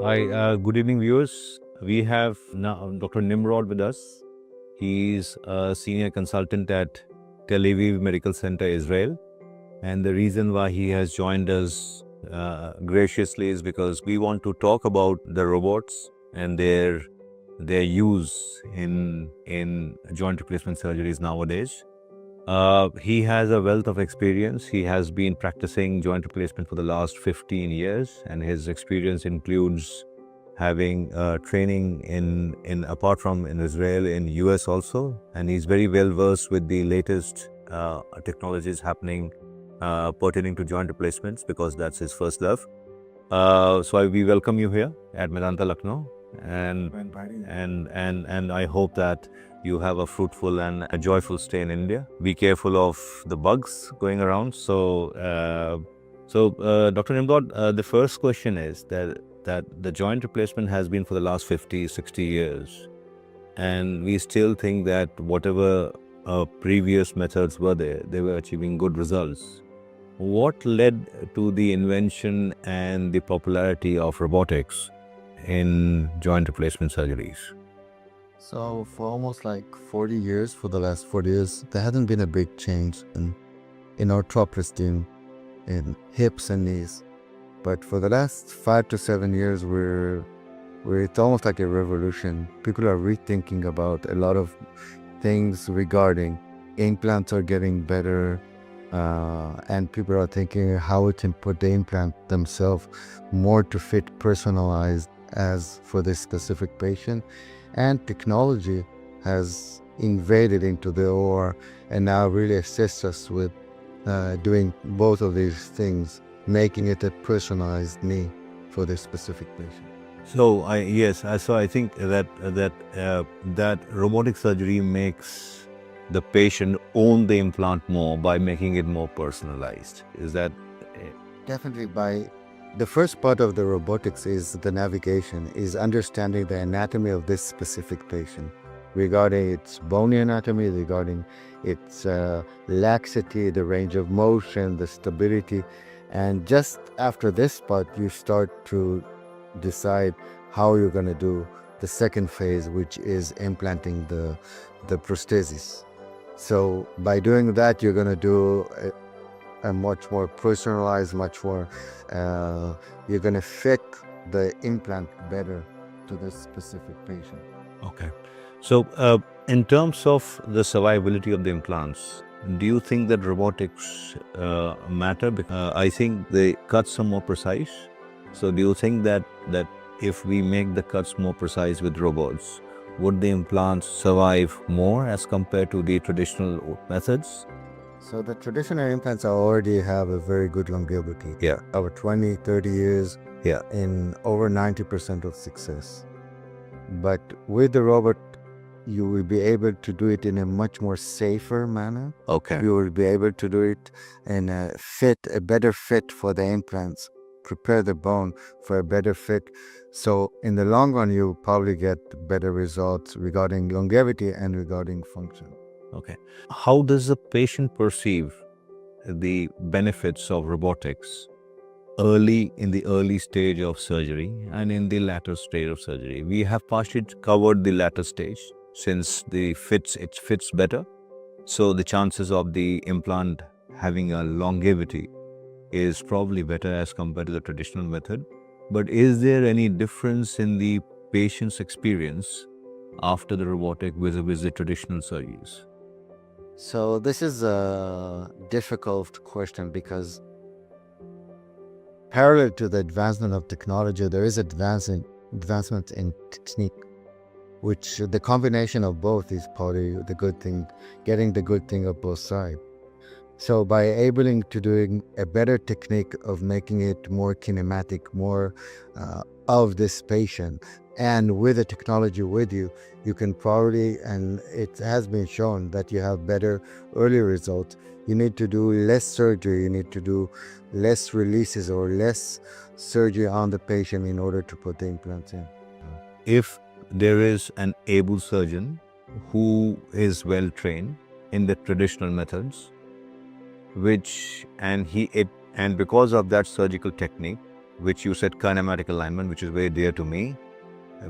Hi, good evening, viewers. We have now Dr. Nimrod with us. He's a senior consultant at Tel Aviv Medical Center, Israel. And the reason why he has joined us graciously is because we want to talk about the robots and their use in joint replacement surgeries nowadays. He has a wealth of experience. He has been practicing joint replacement for the last 15 years, and his experience includes having training in apart from in Israel, in US also, and he's very well versed with the latest technologies happening pertaining to joint replacements because that's his first love. So we welcome you here at Medanta, Lucknow, and I hope that you have a fruitful and a joyful stay in India. Be careful of the bugs going around. So, Dr. Nimrod, the first question is that the joint replacement has been for the last 50, 60 years, and we still think that whatever previous methods were there, they were achieving good results. What led to the invention and the popularity of robotics in joint replacement surgeries? So for almost like 40 years, for the last 40 years, there hasn't been a big change in orthopedic in hips and knees. But for the last 5 to 7 years, it's almost like a revolution. People are rethinking about a lot of things regarding implants are getting better, and people are thinking how we can put the implant themselves more to fit personalized as for this specific patient. And technology has invaded into the OR and now really assists us with doing both of these things, making it a personalized knee for this specific patient. So I think that robotic surgery makes the patient own the implant more by making it more personalized. Is that? Definitely. By the first part of the robotics is the navigation, is understanding the anatomy of this specific patient, regarding its bony anatomy, regarding its laxity, the range of motion, the stability. And just after this part, you start to decide how you're going to do the second phase, which is implanting the prosthesis. So by doing that, you're going to do a much more personalized, much more, you're going to fit the implant better to this specific patient. Okay. So in terms of the survivability of the implants, do you think that robotics matter? Because I think the cuts are more precise. So do you think that if we make the cuts more precise with robots, would the implants survive more as compared to the traditional methods? So the traditional implants already have a very good longevity. Yeah. Over 20, 30 years. Yeah. In over 90% of success. But with the robot, you will be able to do it in a much more safer manner. Okay. You will be able to do it in a better fit for the implants, prepare the bone for a better fit. So in the long run, you'll probably get better results regarding longevity and regarding function. Okay. How does the patient perceive the benefits of robotics in the early stage of surgery and in the latter stage of surgery? We have partially covered the latter stage since it fits better. So the chances of the implant having a longevity is probably better as compared to the traditional method. But is there any difference in the patient's experience after the robotic vis-a-vis the traditional surgeries? So this is a difficult question because parallel to the advancement of technology, there is advancement in technique, which the combination of both is probably the good thing, getting the good thing of both sides. So by enabling to doing a better technique of making it more kinematic, more of this patient, and with the technology with you, you can probably, and it has been shown that you have better early results. You need to do less surgery, you need to do less releases or less surgery on the patient in order to put the implants in. If there is an able surgeon who is well trained in the traditional methods, and because of that surgical technique, which you said kinematic alignment, which is very dear to me,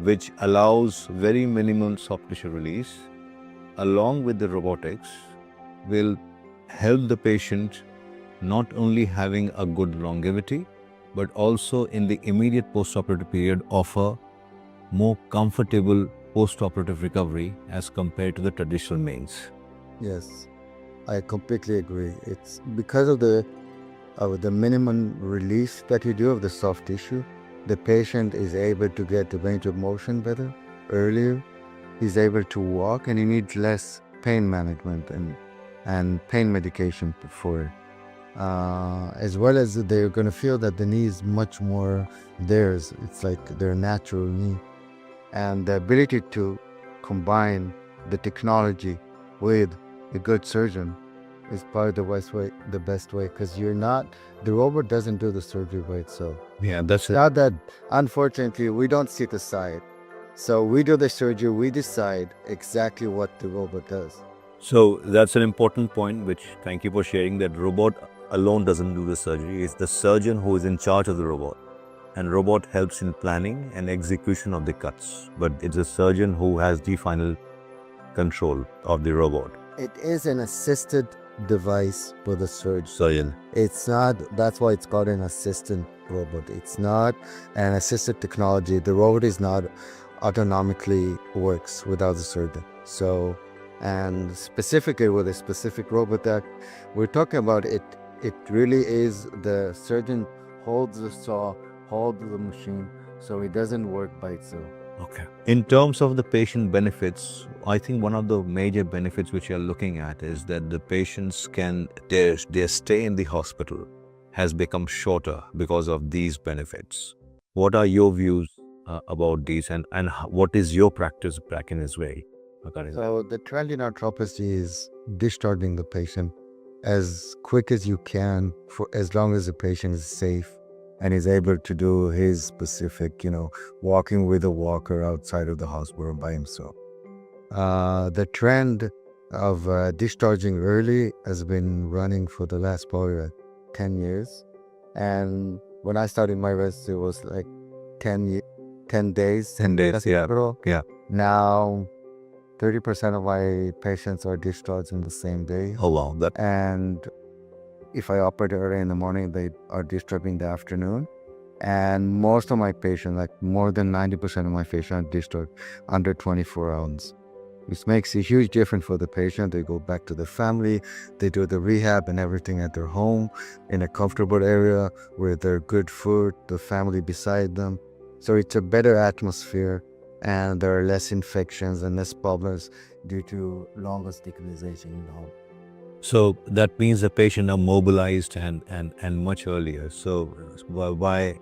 which allows very minimum soft tissue release, along with the robotics, will help the patient not only having a good longevity, but also in the immediate post-operative period offer more comfortable post-operative recovery as compared to the traditional means. Yes, I completely agree. It's because of the minimum release that you do of the soft tissue, the patient is able to get the range of motion better, earlier. He's able to walk, and he needs less pain management and pain medication for it. As well as they're going to feel that the knee is much more theirs. It's like their natural knee. And the ability to combine the technology with a good surgeon is probably the best way, because the robot doesn't do the surgery by itself. Yeah, that's it. Not that, unfortunately, we don't sit aside. So we do the surgery, we decide exactly what the robot does. So that's an important point, which thank you for sharing, that robot alone doesn't do the surgery. It's the surgeon who is in charge of the robot. And robot helps in planning and execution of the cuts. But it's a surgeon who has the final control of the robot. It is an assisted device for the Surgeon. It's not, that's why it's called an assistant robot. It's not an assisted technology. The robot is not autonomically works without the surgeon. So, and specifically with a specific robot that we're talking about, it really is the surgeon holds the saw, holds the machine, so it doesn't work by itself. Okay. In terms of the patient benefits, I think one of the major benefits which you're looking at is that the patients their stay in the hospital has become shorter because of these benefits. What are your views about these, and what is your practice back in Israel? So the trend in arthroplasty is discharging the patient as quick as you can, for as long as the patient is safe and is able to do his specific, walking with a walker outside of the hospital by himself. The trend of discharging early has been running for the last probably 10 years. And when I started my residency, it was like 10 days. 10 days, yeah. Now, 30% of my patients are discharged in the same day. Oh, wow. And if I operate early in the morning, they are discharged in the afternoon. And most of my patients, like more than 90% of my patients, are discharged under 24 hours. Which makes a huge difference for the patient. They go back to the family, they do the rehab and everything at their home in a comfortable area with their good food, the family beside them. So it's a better atmosphere, and there are less infections and less problems due to longer hospitalization in the home. So that means the patient are mobilized and much earlier. So by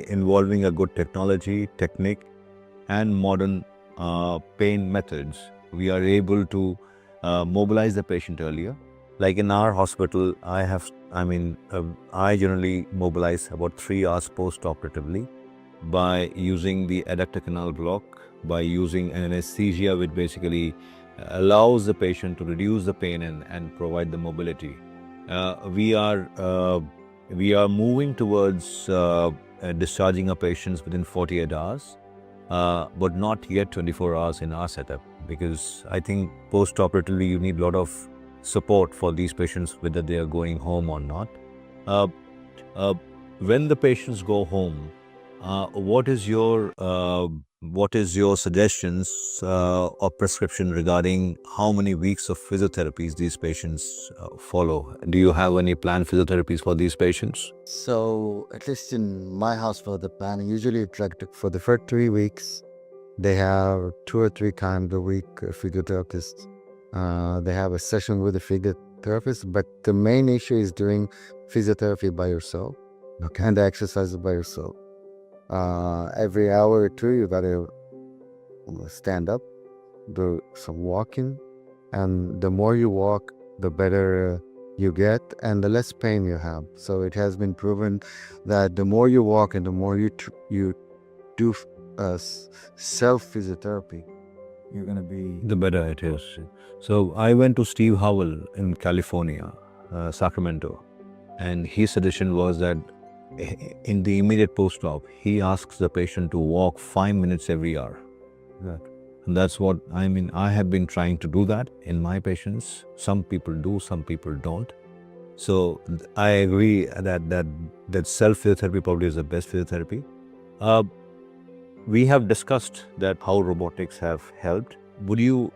involving a good technique and modern pain methods, we are able to mobilize the patient earlier. Like in our hospital, I generally mobilize about 3 hours post-operatively by using the adductor canal block, by using an anesthesia which basically allows the patient to reduce the pain and provide the mobility. We are moving towards discharging our patients within 48 hours, but not yet 24 hours in our setup, because I think post-operatively you need a lot of support for these patients, whether they are going home or not. When the patients go home, what is your suggestions or prescription regarding how many weeks of physiotherapies these patients follow? Do you have any planned physiotherapies for these patients? So at least in my hospital, the plan usually for the first 3 weeks, they have 2 or 3 times a week a physiotherapist. They have a session with a physiotherapist, but the main issue is doing physiotherapy by yourself, and the exercises by yourself. Every hour or two, you gotta stand up, do some walking, and the more you walk, the better you get and the less pain you have. So it has been proven that the more you walk and the more you do self-physiotherapy, you're gonna be... The better it is. So I went to Steve Howell in California, Sacramento, and his suggestion was that in the immediate post-op, he asks the patient to walk 5 minutes every hour. And that's what I mean. I have been trying to do that in my patients. Some people do, some people don't. So I agree that self-physiotherapy probably is the best physiotherapy. We have discussed that how robotics have helped. Would you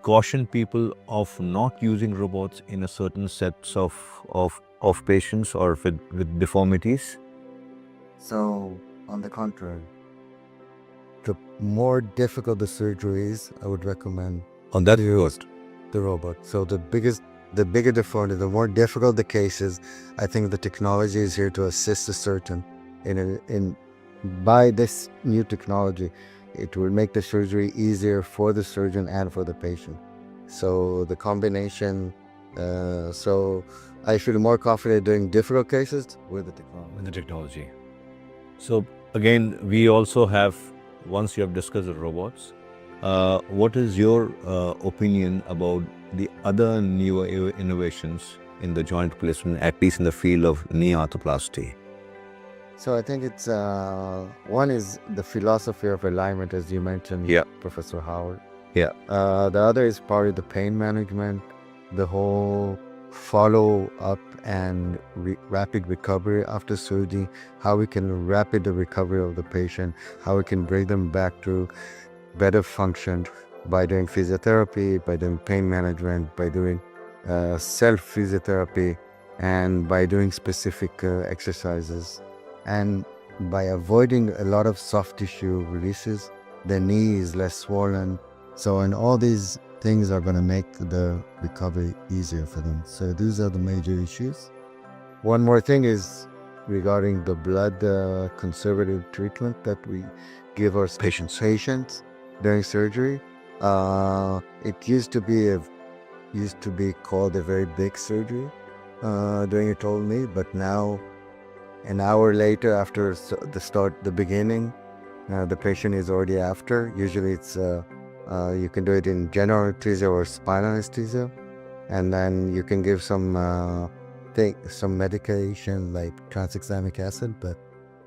caution people of not using robots in a certain sets of patients or with deformities? So, on the contrary, the more difficult the surgery is, I would recommend On that first. the robot. So the bigger the deformity, the more difficult the cases, I think the technology is here to assist the surgeon. By this new technology, it will make the surgery easier for the surgeon and for the patient. So the combination, so I feel more confident doing difficult cases with the technology. With the technology. So again, we also have, once you have discussed the robots, what is your opinion about the other newer innovations in the joint replacement, at least in the field of knee arthroplasty? So I think it's one is the philosophy of alignment, as you mentioned, Yeah. Professor Howard. Yeah. The other is probably the pain management, the whole follow up and rapid recovery after surgery, how we can rapid the recovery of the patient, how we can bring them back to better function by doing physiotherapy, by doing pain management, by doing self physiotherapy, and by doing specific exercises. And by avoiding a lot of soft tissue releases, the knee is less swollen. So, and all these things are going to make the recovery easier for them. So these are the major issues. One more thing is regarding the blood conservative treatment that we give our patients during surgery. It used to be called a very big surgery during a total knee, but now an hour later after the beginning, the patient is already after. Usually it's you can do it in general anesthesia or spinal anesthesia, and then you can give some medication like tranexamic acid, but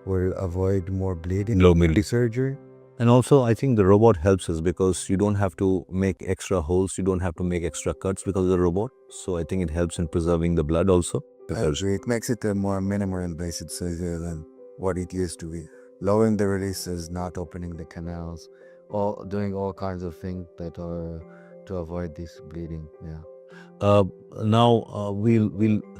will avoid more bleeding. Low bleeding. Surgery. And also, I think the robot helps us because you don't have to make extra holes, you don't have to make extra cuts because of the robot. So I think it helps in preserving the blood also. It makes it a more minimal invasive surgery than what it used to be. Lowering the releases, not opening the canals, doing all kinds of things that are to avoid this bleeding. Yeah. Now we'll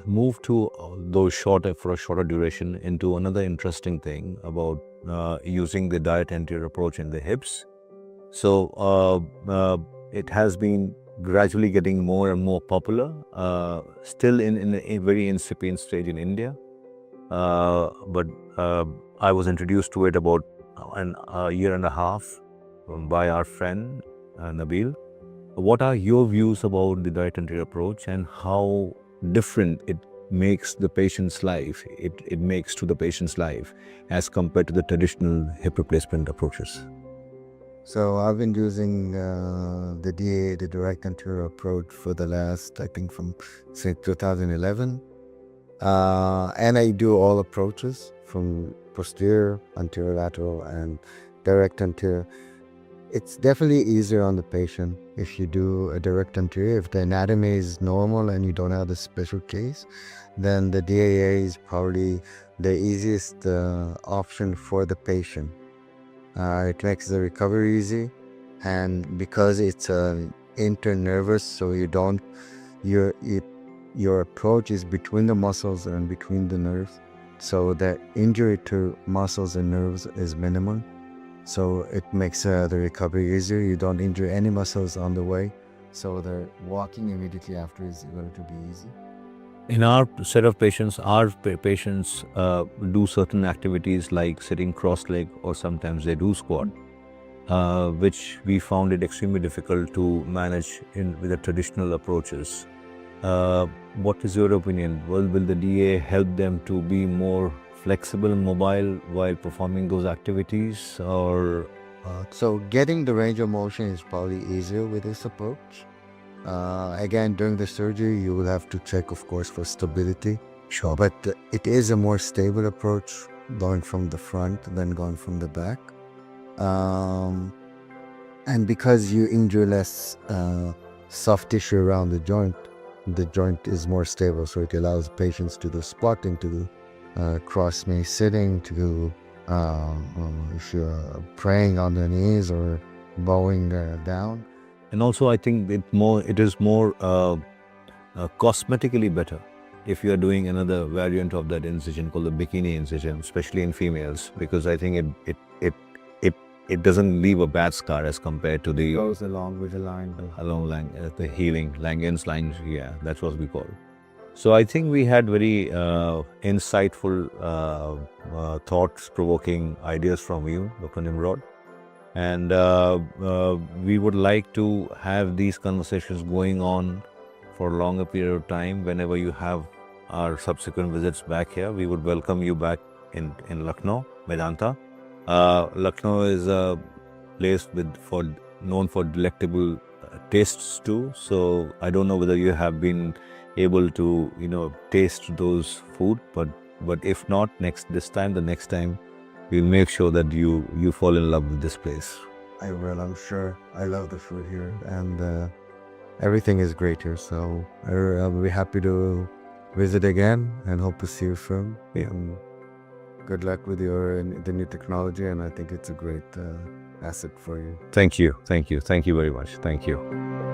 move to those for a shorter duration into another interesting thing about using the direct anterior approach in the hips. So it has been gradually getting more and more popular, still in a very incipient stage in India. But I was introduced to it about a year and a half by our friend Nabil. What are your views about the direct anterior approach and how different it makes the patient's life, it makes to the patient's life as compared to the traditional hip replacement approaches? So I've been using the DA, the direct anterior approach, for the last, I think, since 2011. And I do all approaches from posterior, anterior lateral, and direct anterior. It's definitely easier on the patient if you do a direct anterior. If the anatomy is normal and you don't have the special case, then the DAA is probably the easiest option for the patient. It makes the recovery easy, and because it's internervous, so your approach is between the muscles and between the nerves, so the injury to muscles and nerves is minimal. So it makes the recovery easier. You don't injure any muscles on the way, so the walking immediately after is going to be easy. In our set of patients, our patients do certain activities like sitting cross-legged, or sometimes they do squat, which we found it extremely difficult to manage with the traditional approaches. What is your opinion? Will the DA help them to be more flexible and mobile while performing those activities, or? So getting the range of motion is probably easier with this approach. Again, during the surgery, you will have to check, of course, for stability. Sure. But it is a more stable approach going from the front than going from the back. And because you injure less soft tissue around the joint is more stable. So it allows patients to do squatting, to do cross knee sitting, to do if you're praying on the knees or bowing down. And also, I think it is more cosmetically better if you are doing another variant of that incision called the bikini incision, especially in females, because I think it doesn't leave a bad scar as compared to the Goes along with the line. the healing Langen's line. Yeah, that's what we call. So I think we had very insightful, thoughts-provoking ideas from you, Dr. Nimrod. And we would like to have these conversations going on for a longer period of time. Whenever you have our subsequent visits back here, we would welcome you back in Lucknow, Medanta. Lucknow is a place known for delectable tastes too. So I don't know whether you have been able to taste those food, but if not, the next time we'll make sure that you fall in love with this place. I will, I'm sure. I love the food here, and everything is great here. So I'll be happy to visit again and hope to see you soon. Yeah. And good luck with the new technology, and I think it's a great asset for you. Thank you very much. Thank you.